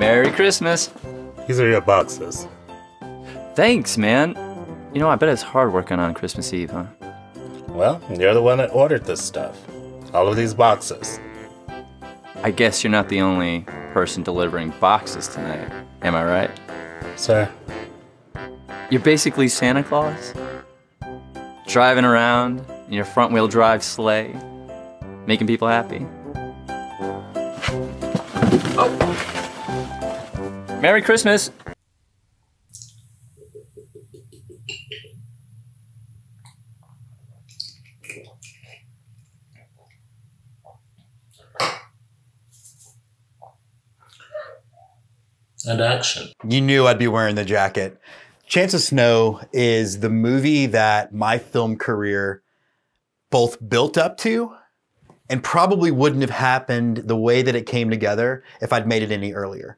Merry Christmas. These are your boxes. Thanks, man. You know, I bet it's hard working on Christmas Eve, huh? Well, you're the one that ordered this stuff. All of these boxes. I guess you're not the only person delivering boxes tonight. Am I right? Sir. You're basically Santa Claus? Driving around in your front-wheel drive sleigh, making people happy. Oh. Merry Christmas! And action. You knew I'd be wearing the jacket. Chance of Snow is the movie that my film career both built up to and probably wouldn't have happened the way that it came together if I'd made it any earlier.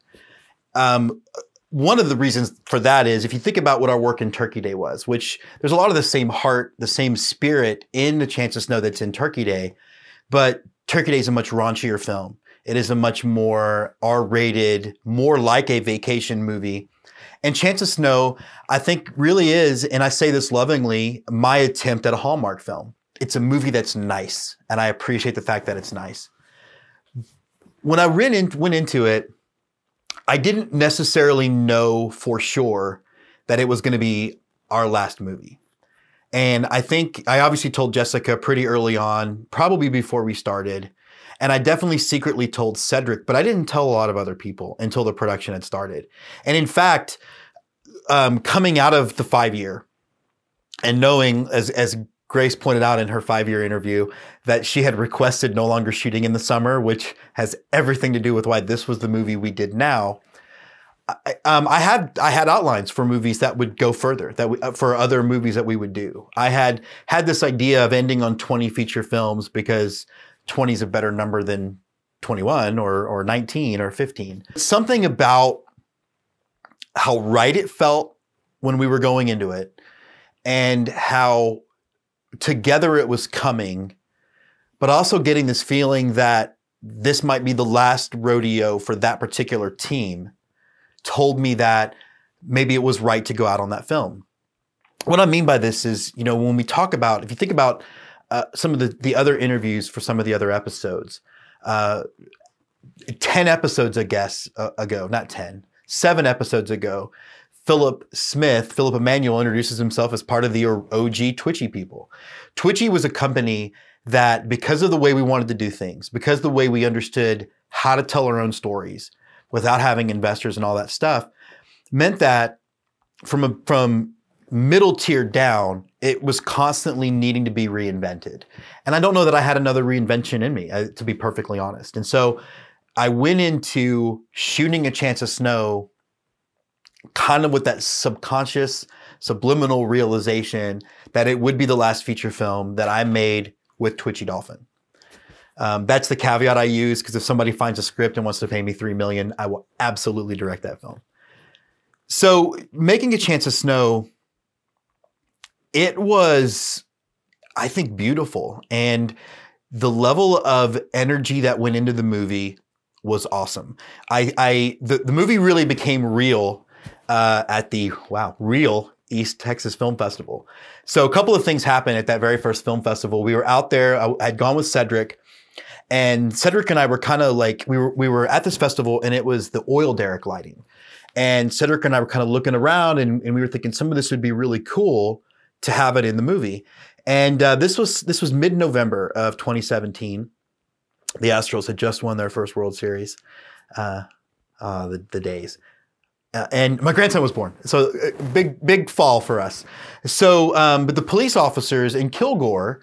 One of the reasons for that is if you think about what our work in Turkey Day was, which there's a lot of the same heart, the same spirit in The Chance of Snow that's in Turkey Day, but Turkey Day is a much raunchier film. It is a much more R-rated, more like a vacation movie. And Chance of Snow, I think really is, and I say this lovingly, my attempt at a Hallmark film. It's a movie that's nice, and I appreciate the fact that it's nice. When I went into it, I didn't necessarily know for sure that it was going to be our last movie. And I think I obviously told Jessica pretty early on, probably before we started. And I definitely secretly told Cedric, but I didn't tell a lot of other people until the production had started. And in fact, coming out of the 5-year and knowing, as Grace pointed out in her 5-year interview, that she had requested no longer shooting in the summer, which has everything to do with why this was the movie we did now. I had outlines for movies that would go further, for other movies that we would do. I had this idea of ending on 20 feature films because 20 is a better number than 21 or 19 or 15. Something about how right it felt when we were going into it and how together it was coming, but also getting this feeling that this might be the last rodeo for that particular team told me that maybe it was right to go out on that film. What I mean by this is, you know, when we talk about, if you think about some of the other interviews for some of the other episodes, 10 episodes, I guess, ago, not 10, 7 episodes ago, Philip Emanuel introduces himself as part of the OG Twitchy people. Twitchy was a company that, because of the way we wanted to do things, because of the way we understood how to tell our own stories without having investors and all that stuff, meant that from middle tier down, it was constantly needing to be reinvented. And I don't know that I had another reinvention in me, to be perfectly honest. And so I went into shooting A Chance of Snow kind of with that subconscious, subliminal realization that it would be the last feature film that I made with Twitchy Dolphin. That's the caveat I use, because if somebody finds a script and wants to pay me $3 million, I will absolutely direct that film. So making A Chance of Snow, it was, I think, beautiful. And the level of energy that went into the movie was awesome. The movie really became real at the, real East Texas Film Festival. So a couple of things happened at that very first film festival. We were out there, I had gone with Cedric, and Cedric and I were kind of like, we were at this festival and it was the oil derrick lighting. And Cedric and I were kind of looking around and we were thinking some of this would be really cool to have it in the movie. And this was mid-November of 2017. The Astros had just won their first World Series. The days. And my grandson was born. So big fall for us. So, but the police officers in Kilgore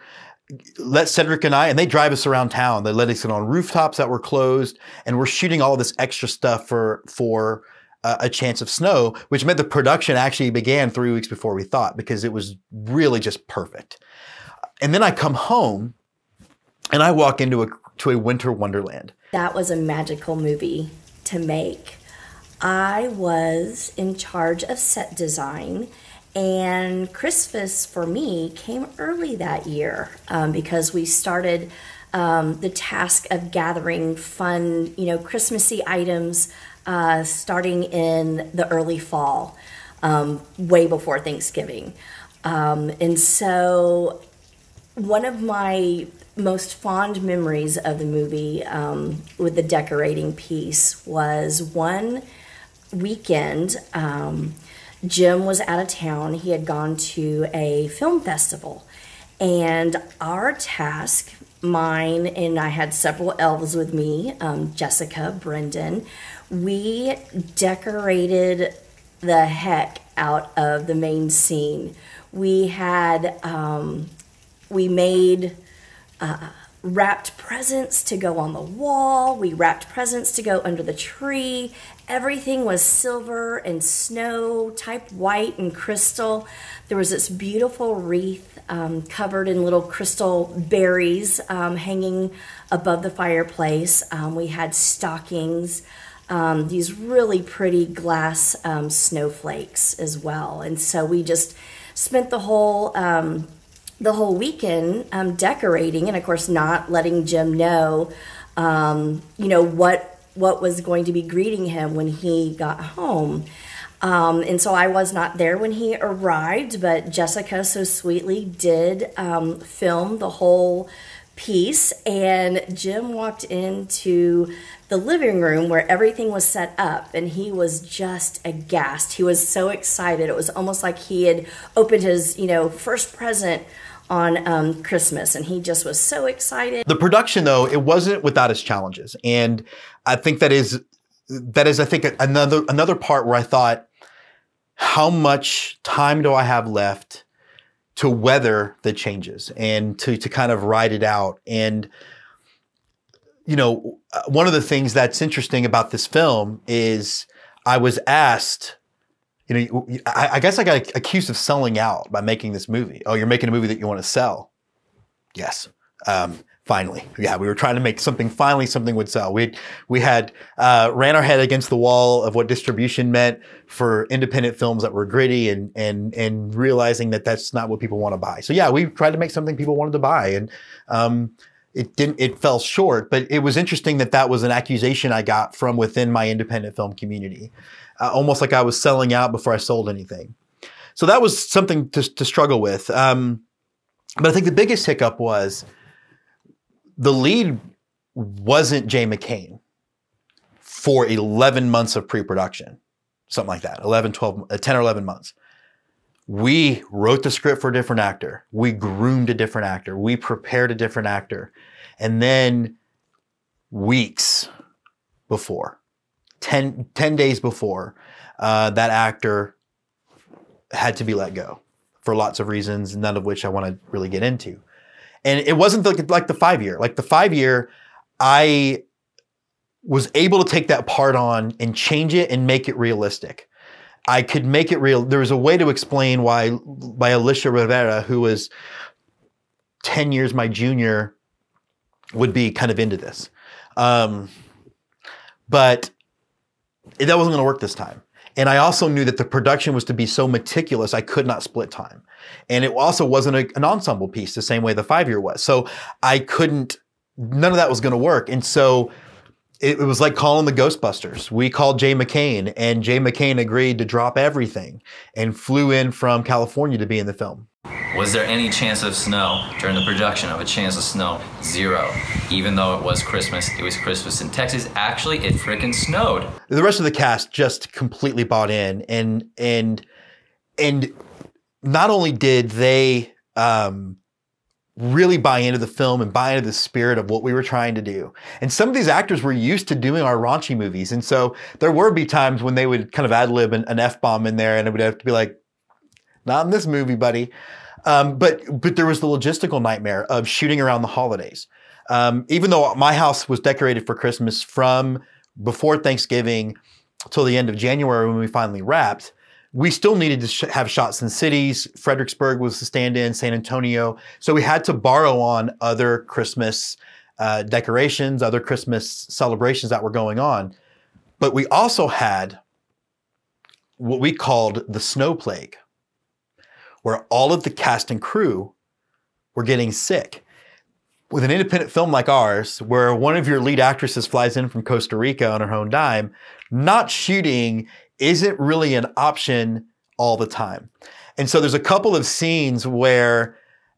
let Cedric and I, and they drive us around town. They let us sit on rooftops that were closed, and we're shooting all of this extra stuff for A Chance of Snow, which meant the production actually began 3 weeks before we thought, because it was really just perfect. And then I come home and I walk into a winter wonderland. That was a magical movie to make. I was in charge of set design, and Christmas for me came early that year because we started the task of gathering fun, Christmassy items starting in the early fall, way before Thanksgiving. And so one of my most fond memories of the movie with the decorating piece was one weekend. Jim was out of town. He had gone to a film festival. And our task, mine, and I had several elves with me, Jessica, Brendan, we decorated the heck out of the main scene. We had, we made wrapped presents to go on the wall. We wrapped presents to go under the tree. Everything was silver and snow, type white and crystal. There was this beautiful wreath covered in little crystal berries hanging above the fireplace. We had stockings, these really pretty glass snowflakes as well. And so we just spent the whole weekend decorating, and of course not letting Jim know, what was going to be greeting him when he got home. And so I was not there when he arrived, but Jessica so sweetly did film the whole piece, and Jim walked into the living room where everything was set up, and he was just aghast. He was so excited. It was almost like he had opened his, first present on Christmas, and he just was so excited. The production, though, it wasn't without its challenges, and I think that is I think another part where I thought, how much time do I have left to weather the changes and to kind of ride it out? And one of the things that's interesting about this film is I was asked, I guess I got accused of selling out by making this movie. Oh, you're making a movie that you want to sell? Yes. Finally. Yeah, we were trying to make something, finally something would sell. We had ran our head against the wall of what distribution meant for independent films that were gritty and realizing that that's not what people want to buy. So yeah, we tried to make something people wanted to buy, and it fell short, but it was interesting that was an accusation I got from within my independent film community. Almost like I was selling out before I sold anything. So that was something to struggle with. But I think the biggest hiccup was the lead wasn't Jay McCain for 11 months of pre-production, something like that, 10 or 11 months. We wrote the script for a different actor. We groomed a different actor. We prepared a different actor. And then weeks before, 10 days before, that actor had to be let go for lots of reasons, none of which I want to really get into. And it wasn't like the 5-year. Like the 5-year, I was able to take that part on and change it and make it realistic. I could make it real. There was a way to explain why, by Alicia Rivera, who was 10 years my junior, would be kind of into this. But that wasn't going to work this time. And I also knew that the production was to be so meticulous, I could not split time. And it also wasn't an ensemble piece the same way the 5-year was. So I couldn't, none of that was going to work. And so it was like calling the Ghostbusters. We called Jay McCain, and Jay McCain agreed to drop everything and flew in from California to be in the film. Was there any chance of snow during the production of A Chance of Snow? 0. Even though it was Christmas in Texas. Actually, it frickin' snowed. The rest of the cast just completely bought in, and not only did they really buy into the film and buy into the spirit of what we were trying to do. And some of these actors were used to doing our raunchy movies, and so there would be times when they would kind of ad-lib an F-bomb in there, and it would have to be like, not in this movie, buddy. But there was the logistical nightmare of shooting around the holidays. Even though my house was decorated for Christmas from before Thanksgiving till the end of January when we finally wrapped, we still needed to have shots in cities. Fredericksburg was the stand-in, San Antonio. So we had to borrow on other Christmas decorations, other Christmas celebrations that were going on. But we also had what we called the snow plague, where all of the cast and crew were getting sick. with an independent film like ours, where one of your lead actresses flies in from Costa Rica on her own dime, not shooting isn't really an option all the time. And so there's a couple of scenes where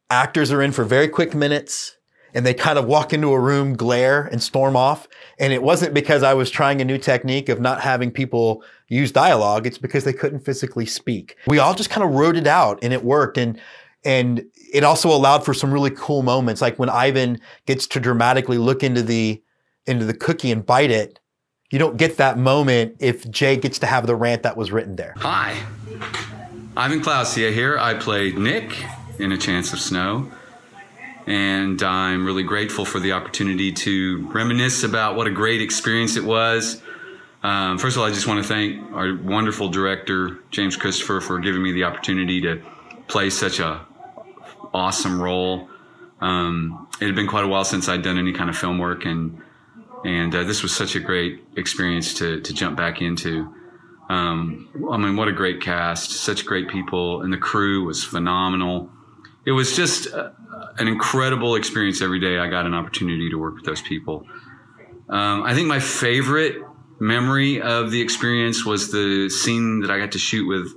actors are in for very quick minutes and they kind of walk into a room, glare, and storm off. And it wasn't because I was trying a new technique of not having people use dialogue. It's because they couldn't physically speak. We all just kind of wrote it out and it worked. And it also allowed for some really cool moments, like when Ivan gets to dramatically look into the cookie and bite it. You don't get that moment if Jay gets to have the rant that was written there. Hi, Ivan Klausia here. I played Nick in A Chance of Snow. And I'm really grateful for the opportunity to reminisce about what a great experience it was. First of all, I just want to thank our wonderful director, James Christopher, for giving me the opportunity to play such a awesome role. It had been quite a while since I'd done any kind of film work, and this was such a great experience to jump back into. I mean, what a great cast, such great people, and the crew was phenomenal. It was just an incredible experience every day I got an opportunity to work with those people. I think my favorite memory of the experience was the scene that I got to shoot with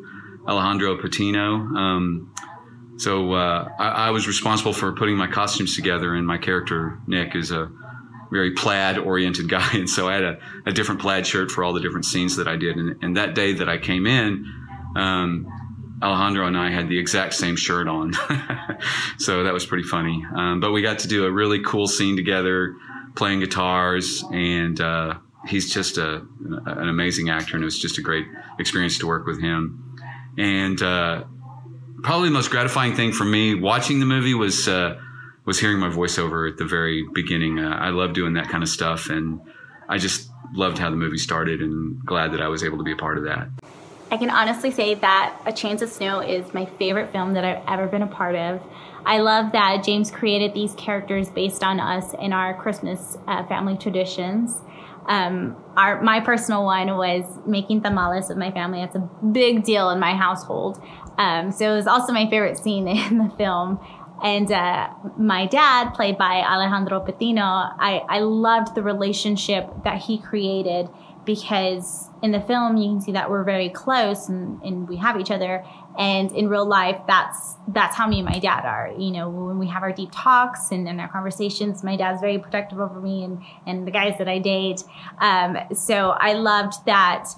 Alejandro Patino. I was responsible for putting my costumes together, and my character, Nick, is a very plaid-oriented guy, and so I had a different plaid shirt for all the different scenes that I did. And that day that I came in, Alejandro and I had the exact same shirt on. So that was pretty funny. But we got to do a really cool scene together, playing guitars, and he's just an amazing actor, and it was just a great experience to work with him. And probably the most gratifying thing for me watching the movie was hearing my voiceover at the very beginning. I love doing that kind of stuff, and I just loved how the movie started, and glad that I was able to be a part of that. I can honestly say that A Chance of Snow is my favorite film that I've ever been a part of. I love that James created these characters based on us and our Christmas family traditions. My personal one was making tamales with my family. That's a big deal in my household. So it was also my favorite scene in the film. And my dad, played by Alejandro Patino, I loved the relationship that he created, because in the film you can see that we're very close and we have each other. And in real life, that's how me and my dad are. You know, when we have our deep talks and in our conversations, my dad's very protective over me and the guys that I date. So I loved that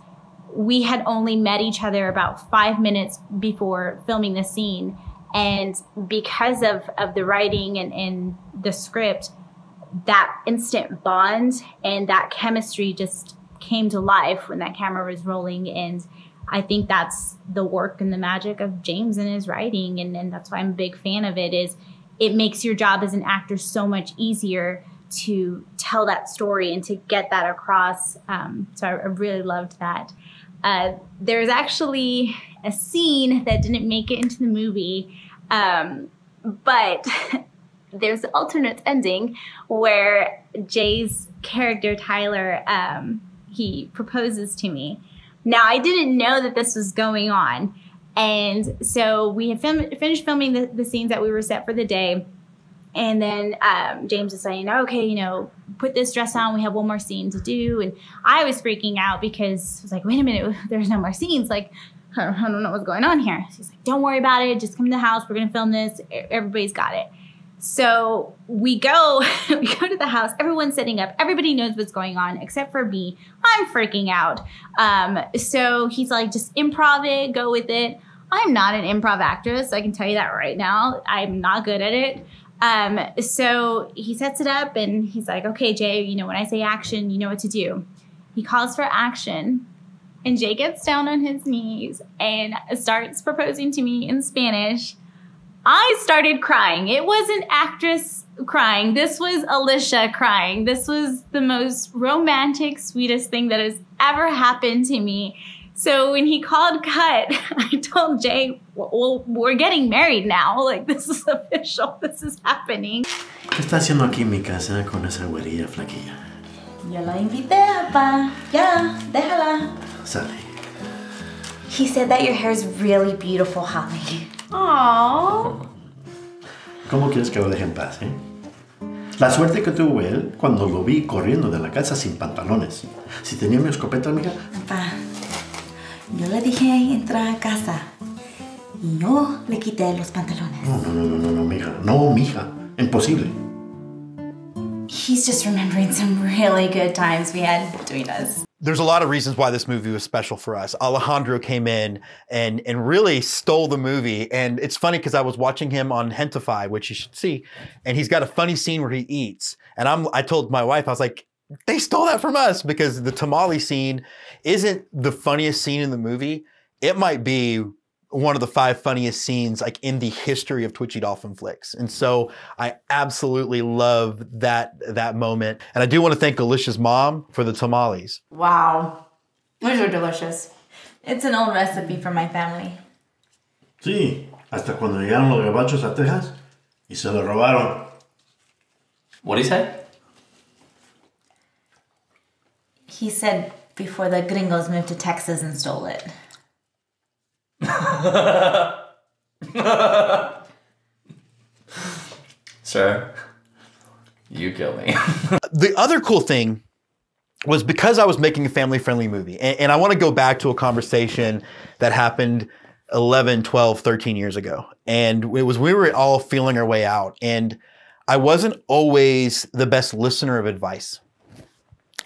we had only met each other about 5 minutes before filming the scene. And because of the writing and the script, that instant bond and that chemistry just came to life when that camera was rolling. And I think that's the work and the magic of James and his writing. And that's why I'm a big fan of it, is it makes your job as an actor so much easier to tell that story and to get that across. So I really loved that. There's actually a scene that didn't make it into the movie, but there's the alternate ending where Jay's character, Tyler, he proposes to me. Now, I didn't know that this was going on. And so we had finished filming the scenes that we were set for the day. And then James is saying, okay, you know, put this dress on. We have one more scene to do. And I was freaking out because I was like, wait a minute, there's no more scenes. Like, I don't know what's going on here. So he's like, don't worry about it. Just come to the house. We're going to film this. Everybody's got it. So we go to the house. Everyone's setting up. Everybody knows what's going on except for me. I'm freaking out. So he's like, just improv it. Go with it. I'm not an improv actress. I can tell you that right now. I'm not good at it. So he sets it up and he's like, okay, Jay, you know, when I say action, you know what to do. He calls for action. And Jay gets down on his knees and starts proposing to me in Spanish. I started crying. It wasn't actress crying. This was Alicia crying. This was the most romantic, sweetest thing that has ever happened to me. So when he called cut, I told Jay, well, we're getting married now. Like, this is official. This is happening. ¿Qué está haciendo aquí en mi casa con esa güerilla flaquilla? Yo la invité, papá. Ya, déjala. Sally. He said that your hair is really beautiful, Holly. Aww. ¿Cómo quieres que lo deje en paz, eh? La suerte que tuvo él cuando lo vi corriendo de la casa sin pantalones. Si tenía mi escopeta, amiga. Papá, yo le dije entrar a casa y yo le quité los pantalones. No, mija. No, mija. Imposible. He's just remembering some really good times we had between us. There's a lot of reasons why this movie was special for us. Alejandro came in and really stole the movie. And it's funny because I was watching him on Hentify, which you should see, and he's got a funny scene where he eats. And I told my wife, I was like, they stole that from us, because the tamale scene isn't the funniest scene in the movie. It might be one of the 5 funniest scenes like in the history of Twitchy Dolphin flicks. And so I absolutely love that moment. And I do want to thank Alicia's mom for the tamales. Wow, those are delicious. It's an old recipe from my family. Sí, hasta cuando llegaron los gabachos a Texas y se lo robaron. What do you say? He said before the gringos moved to Texas and stole it. Sir, you kill me. The other cool thing was because I was making a family-friendly movie, and I want to go back to a conversation that happened 11, 12, 13 years ago. And it was, we were all feeling our way out, and I wasn't always the best listener of advice.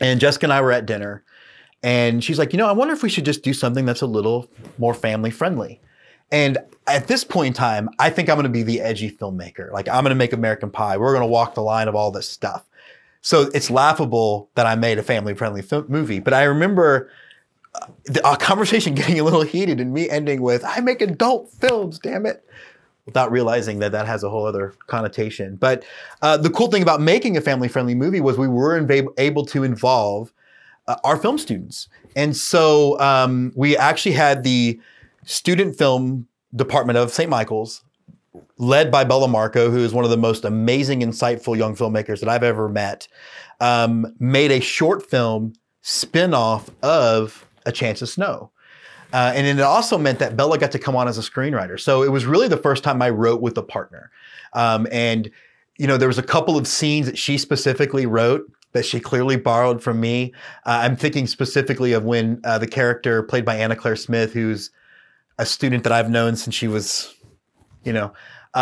And Jessica and I were at dinner, and she's like, you know, I wonder if we should just do something that's a little more family-friendly. And at this point in time, I think I'm going to be the edgy filmmaker. Like, I'm going to make American Pie. We're going to walk the line of all this stuff. So it's laughable that I made a family-friendly movie. But I remember a conversation getting a little heated and me ending with, I make adult films, damn it, without realizing that that has a whole other connotation. But the cool thing about making a family-friendly movie was we were able to involve our film students. And so we actually had the student film department of St. Michael's, led by Bella Marco, who is one of the most amazing, insightful young filmmakers that I've ever met, made a short film spin-off of A Chance of Snow. And it also meant that Bella got to come on as a screenwriter. So it was really the first time I wrote with a partner. And, you know, there was a couple of scenes that she specifically wrote that she clearly borrowed from me. I'm thinking specifically of when the character played by Anna Claire Smith, who's a student that I've known since she was, you know,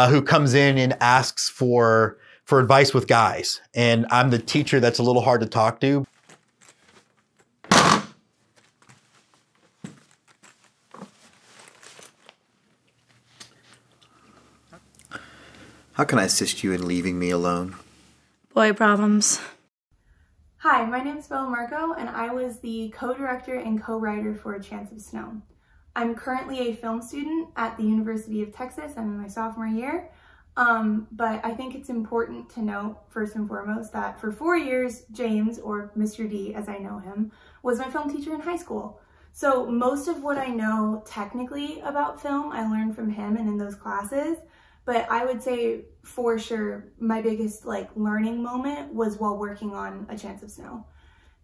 who comes in and asks for advice with guys. And I'm the teacher that's a little hard to talk to. How can I assist you in leaving me alone? Boy problems. Hi, my name is Bella Marco, and I was the co-director and co-writer for A Chance of Snow. I'm currently a film student at the University of Texas. I'm in my sophomore year, but I think it's important to note, first and foremost, that for 4 years, James, or Mr. D as I know him, was my film teacher in high school. So most of what I know technically about film, I learned from him and in those classes. But I would say for sure my biggest learning moment was while working on A Chance of Snow.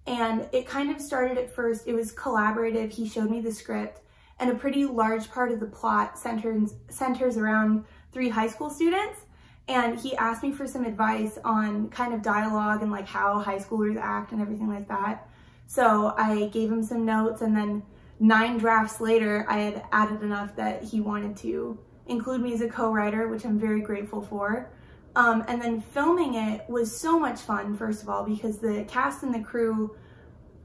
And it kind of started at first, it was collaborative. He showed me the script, and a pretty large part of the plot centers around 3 high school students. And he asked me for some advice on kind of dialogue and how high schoolers act and everything like that. So I gave him some notes, and then 9 drafts later, I had added enough that he wanted to include me as a co-writer, which I'm very grateful for. And then filming it was so much fun, first of all, because the cast and the crew,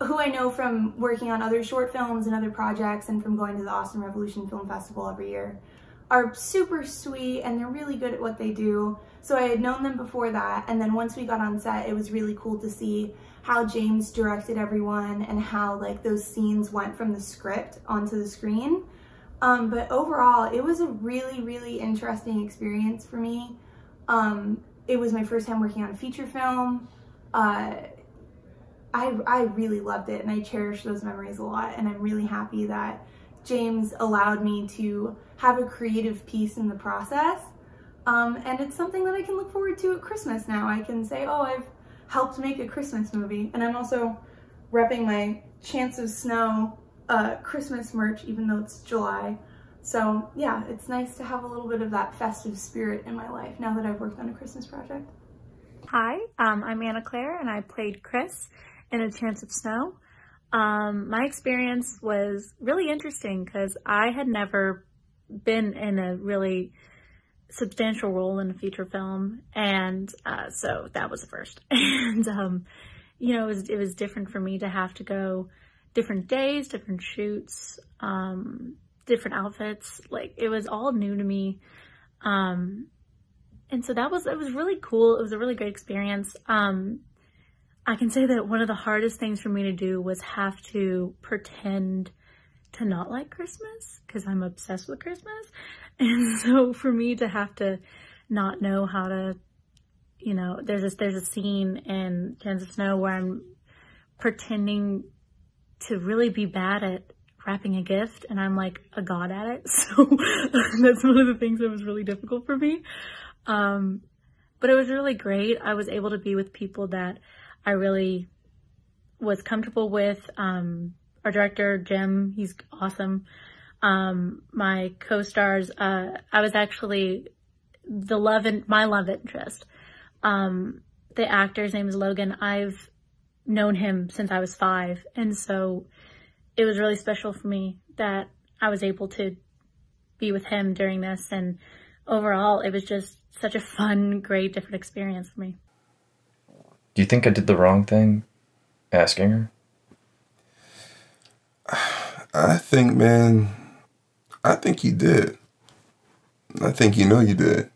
who I know from working on other short films and other projects and from going to the Austin Revolution Film Festival every year, are super sweet and they're really good at what they do. So I had known them before that, and then once we got on set, it was really cool to see how James directed everyone and how those scenes went from the script onto the screen. But overall, it was a really, really interesting experience for me. It was my first time working on a feature film. I really loved it, and I cherish those memories a lot, and I'm really happy that James allowed me to have a creative piece in the process. And it's something that I can look forward to at Christmas now. I can say, oh, I've helped make a Christmas movie. And I'm also repping my Chance of Snow Christmas merch, even though it's July. So yeah, it's nice to have a little bit of that festive spirit in my life now that I've worked on a Christmas project. Hi, I'm Anna Claire, and I played Chris in A Chance of Snow. My experience was really interesting because I had never been in a really substantial role in a feature film, and so that was the first. And you know, it was different for me to have to go different days, different shoots, different outfits. Like, it was all new to me. And so it was really cool. It was a really great experience. I can say that one of the hardest things for me to do was have to pretend to not like Christmas, because I'm obsessed with Christmas. And so for me to have to not know how to, you know, there's a scene in Chance of Snow where I'm pretending to really be bad at wrapping a gift, and I'm like a god at it. So that's one of the things that was really difficult for me. But it was really great. I was able to be with people that I really was comfortable with. Our director, Jim, he's awesome. My co-stars, I was actually my love interest. The actor's name is Logan. I've known him since I was 5. And so it was really special for me that I was able to be with him during this. And overall, it was just such a fun, great, different experience for me. Do you think I did the wrong thing asking her? I think, man, I think you did. I think you know you did.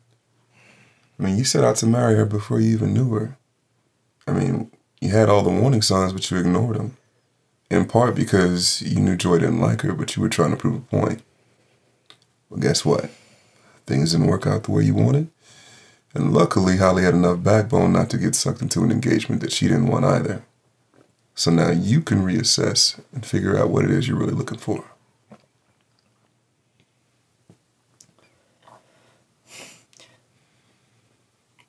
I mean, you set out to marry her before you even knew her. I mean, you had all the warning signs, but you ignored them. In part because you knew Joy didn't like her, but you were trying to prove a point. Well, guess what? Things didn't work out the way you wanted. And luckily, Holly had enough backbone not to get sucked into an engagement that she didn't want either. So now you can reassess and figure out what it is you're really looking for.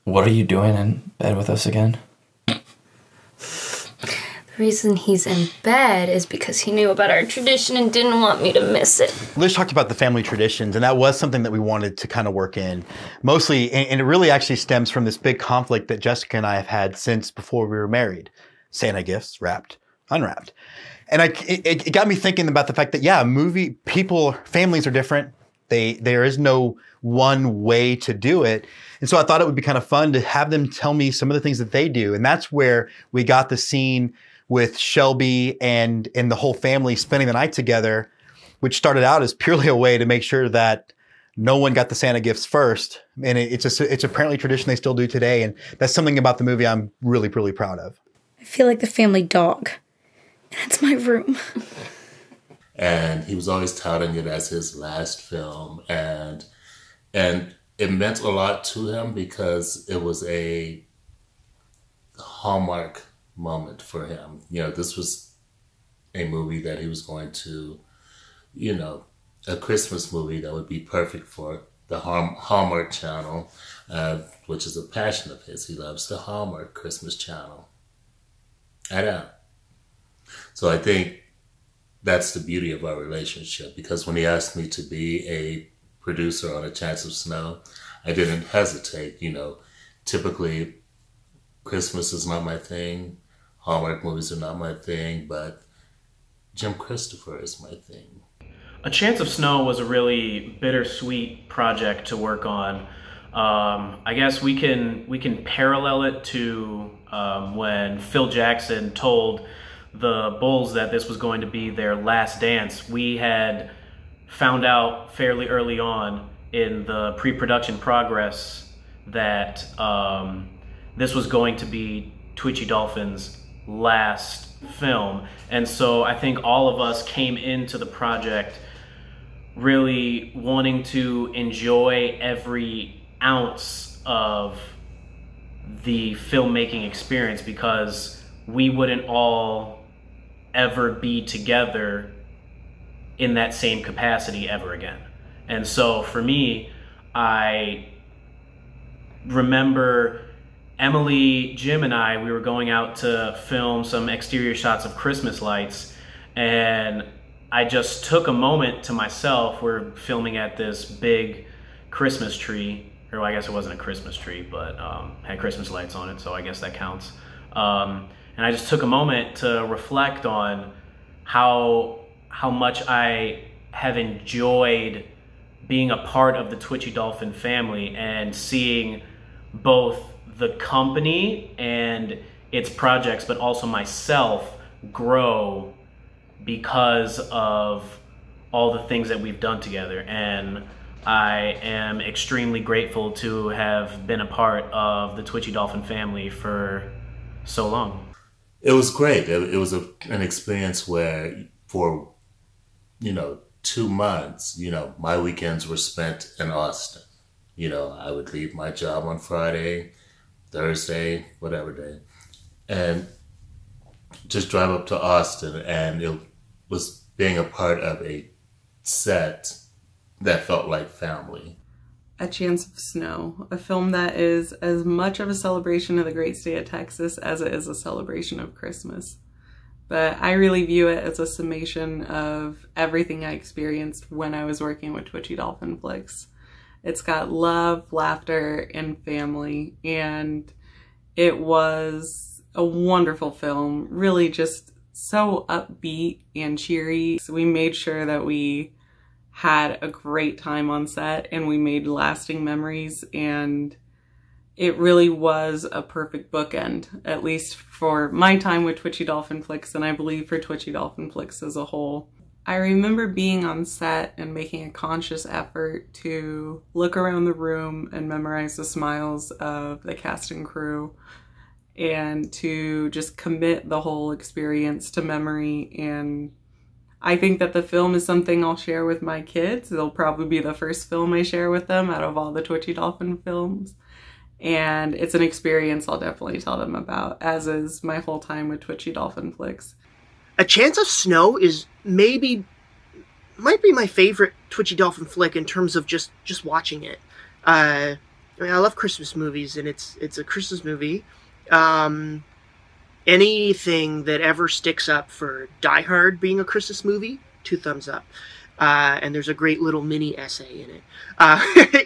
What are you doing in bed with us again? The reason he's in bed is because he knew about our tradition and didn't want me to miss it. Liz talked about the family traditions, and that was something that we wanted to kind of work in. Mostly, and it really actually stems from this big conflict that Jessica and I have had since before we were married. Santa gifts, wrapped, unwrapped. And it got me thinking about the fact that, yeah, families are different. There is no one way to do it. And so I thought it would be kind of fun to have them tell me some of the things that they do. And that's where we got the scene with Shelby and the whole family spending the night together, which started out as purely a way to make sure that no one got the Santa gifts first. And it's apparently a tradition they still do today. And that's something about the movie I'm really, really proud of. I feel like the family dog. That's my room. And he was always touting it as his last film. And it meant a lot to him because it was a hallmark moment for him. You know, this was a movie that he was going to, you know, a Christmas movie that would be perfect for the Hallmark Channel, which is a passion of his. He loves the Hallmark Christmas Channel. I know. So I think that's the beauty of our relationship, because when he asked me to be a producer on A Chance of Snow, I didn't hesitate. You know, typically Christmas is not my thing. Hallmark movies are not my thing, but Jim Christopher is my thing. A Chance of Snow was a really bittersweet project to work on. I guess we can parallel it to when Phil Jackson told the Bulls that this was going to be their last dance. We had found out fairly early on in the pre-production progress that this was going to be Twitchy Dolphin's last film. And so I think all of us came into the project really wanting to enjoy every ounce of the filmmaking experience, because we wouldn't all ever be together in that same capacity ever again. And so for me, I remember Emily, Jim, and I, we were going out to film some exterior shots of Christmas lights, and I just took a moment to myself. We're filming at this big Christmas tree, or I guess it wasn't a Christmas tree, but had Christmas lights on it, so I guess that counts. And I just took a moment to reflect on how much I have enjoyed being a part of the Twitchy Dolphin family and seeing both the company and its projects, but also myself grow because of all the things that we've done together. And I am extremely grateful to have been a part of the Twitchy Dolphin family for so long. It was great. It was an experience where for, 2 months, my weekends were spent in Austin. I would leave my job on Friday, Thursday, whatever day, and just drive up to Austin, and it was being a part of a set that felt like family. A Chance of Snow, a film that is as much of a celebration of the great state of Texas as it is a celebration of Christmas. But I really view it as a summation of everything I experienced when I was working with Twitchy Dolphin Flicks. It's got love, laughter, and family, and it was a wonderful film, really just so upbeat and cheery. So we made sure that we had a great time on set and we made lasting memories, and it really was a perfect bookend, at least for my time with Twitchy Dolphin Flicks, and I believe for Twitchy Dolphin Flicks as a whole. I remember being on set and making a conscious effort to look around the room and memorize the smiles of the cast and crew, and to just commit the whole experience to memory. And I think that the film is something I'll share with my kids. It'll probably be the first film I share with them out of all the Twitchy Dolphin films. And it's an experience I'll definitely tell them about, as is my whole time with Twitchy Dolphin Flicks. A Chance of Snow is might be my favorite Twitchy Dolphin flick in terms of just watching it. I love Christmas movies, and it's a Christmas movie. Anything that ever sticks up for Die Hard being a Christmas movie, 2 thumbs up. And there's a great little mini essay in it.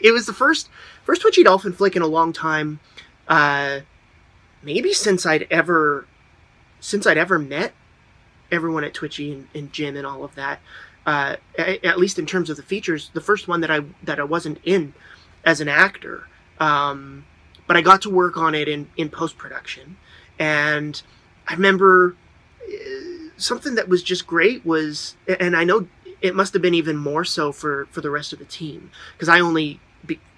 It was the first Twitchy Dolphin flick in a long time, maybe since I'd ever met everyone at Twitchy and Jim and all of that. At least in terms of the features, the first one that I wasn't in as an actor, but I got to work on it in post-production. And I remember something that was just great was, and I know it must have been even more so for the rest of the team, because I only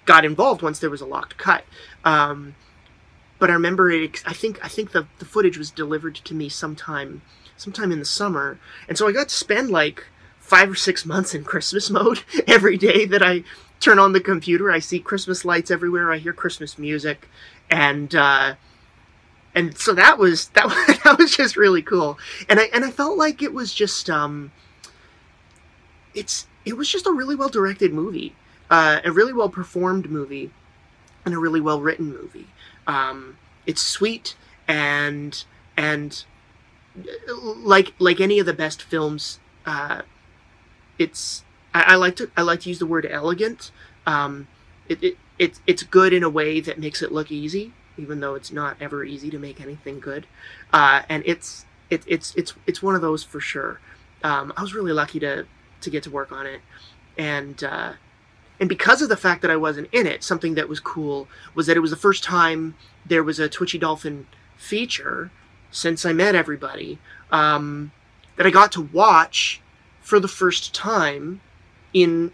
got involved once there was a locked cut. But I remember I think the footage was delivered to me sometime in the summer, and so I got to spend like 5 or 6 months in Christmas mode. Every day that I turn on the computer, I see Christmas lights everywhere, I hear Christmas music, and so that was just really cool. And I felt like it was just it was just a really well directed movie, a really well performed movie, and a really well written movie. It's sweet and like any of the best films, I like to use the word elegant. It's good in a way that makes it look easy, even though it's not ever easy to make anything good. And it's one of those for sure. I was really lucky to get to work on it, and because of the fact that I wasn't in it, something that was cool was that it was the first time there was a Twitchy Dolphin feature since I met everybody, that I got to watch for the first time in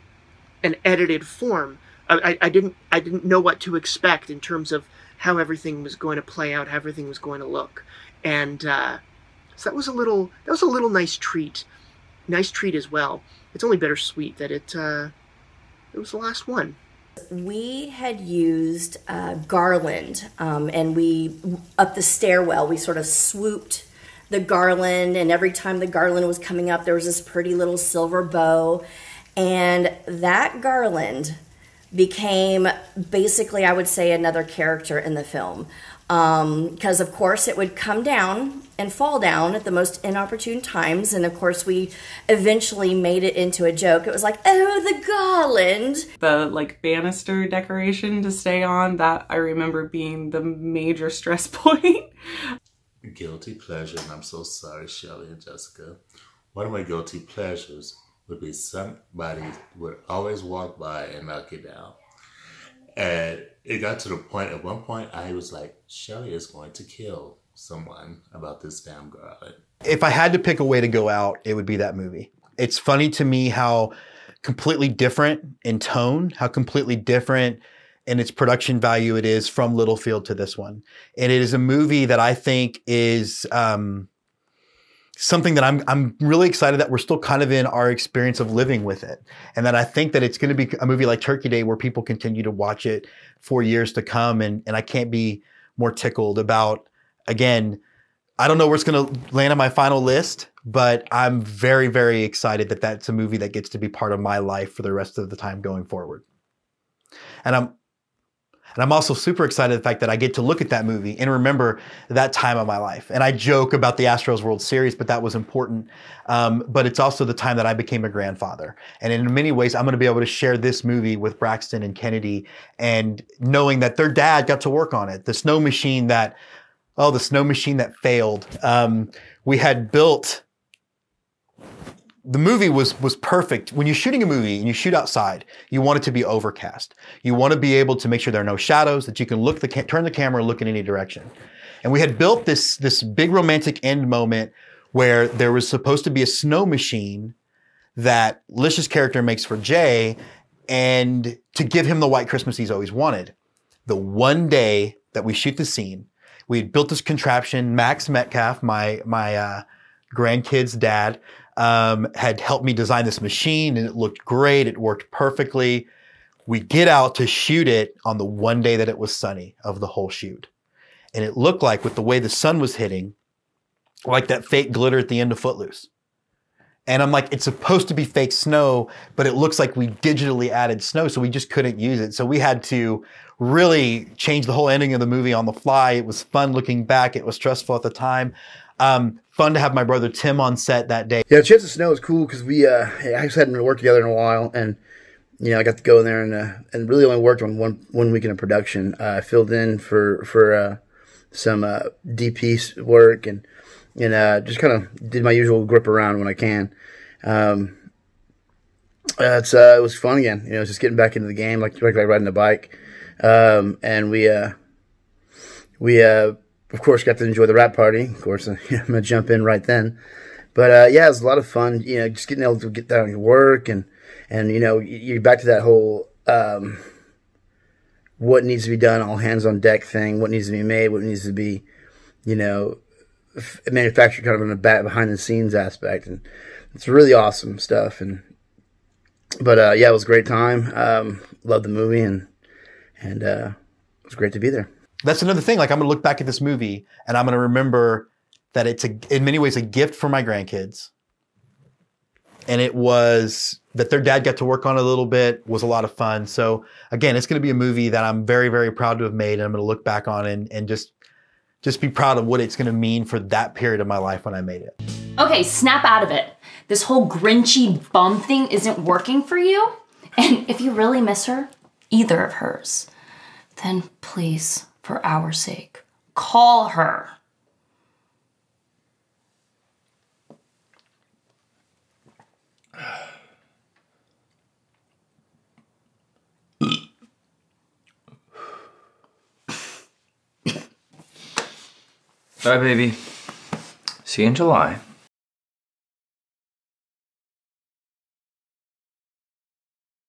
an edited form. I didn't know what to expect in terms of how everything was going to play out, how everything was going to look, and so that was a little nice treat as well. It's only bittersweet that it was the last one. We had used garland, and we, up the stairwell, we sort of swooped the garland, and every time the garland was coming up, there was this pretty little silver bow, and that garland became basically, I would say, another character in the film. because of course it would come down and fall down at the most inopportune times, and of course we eventually made it into a joke. It was like, oh, the garland. The like banister decoration to stay on, that I remember being the major stress point. Guilty pleasure, and I'm so sorry, Shelly and Jessica. One of my guilty pleasures would be somebody would always walk by and knock you down. And it got to the point, at one point, I was like, Shelly is going to kill someone about this damn garland. If I had to pick a way to go out, it would be that movie. It's funny to me how completely different in tone, how completely different in its production value it is from Littlefield to this one. And it is a movie that I think is something that I'm really excited that we're still kind of in our experience of living with it. And that I think that it's going to be a movie like Turkey Day where people continue to watch it for years to come. And I can't be more tickled about, again, I don't know where it's going to land on my final list, but I'm very, very excited that that's a movie that gets to be part of my life for the rest of the time going forward. And I'm also super excited the fact that I get to look at that movie and remember that time of my life. And I joke about the Astros World Series, but that was important. But it's also the time that I became a grandfather. And in many ways, I'm going to be able to share this movie with Braxton and Kennedy, and knowing that their dad got to work on it. The snow machine that failed. We had built. The movie was perfect. When you're shooting a movie and you shoot outside, you want it to be overcast. You want to be able to make sure there are no shadows, that you can turn the camera and look in any direction. And we had built this big romantic end moment where there was supposed to be a snow machine that Lish's character makes for Jay, and to give him the white Christmas he's always wanted. The one day that we shoot the scene, we had built this contraption. Max Metcalf, my grandkid's dad, had helped me design this machine, and it looked great. It worked perfectly. We get out to shoot it on the one day that it was sunny of the whole shoot. And it looked like, with the way the sun was hitting, like that fake glitter at the end of Footloose. And I'm like, it's supposed to be fake snow, but it looks like we digitally added snow, so we just couldn't use it. So we had to really change the whole ending of the movie on the fly. It was fun looking back. It was stressful at the time. Fun to have my brother Tim on set that day. Yeah, Chance of Snow is cool because we just hadn't worked together in a while, and I got to go in there and really only worked on one weekend of production. I filled in for some DP work and just kind of did my usual grip around when I can. It was fun again. Just getting back into the game, like riding a bike, and we of course, got to enjoy the rap party. Of course, I'm going to jump in right then. But, yeah, it was a lot of fun, just getting able to get down to work. And you're back to that whole what needs to be done, all hands on deck thing, what needs to be made, what needs to be, manufactured kind of in a behind-the-scenes aspect. And it's really awesome stuff. But yeah, it was a great time. Loved the movie, and it was great to be there. That's another thing. Like, I'm going to look back at this movie and I'm going to remember that it's in many ways a gift for my grandkids. And it was that their dad got to work on it a little bit, was a lot of fun. So again, it's going to be a movie that I'm very, very proud to have made. And I'm going to look back on and just be proud of what it's going to mean for that period of my life when I made it. Okay, snap out of it. This whole grinchy bum thing isn't working for you. And if you really miss her, either of hers, then please, for our sake, call her. Bye, baby. See you in July.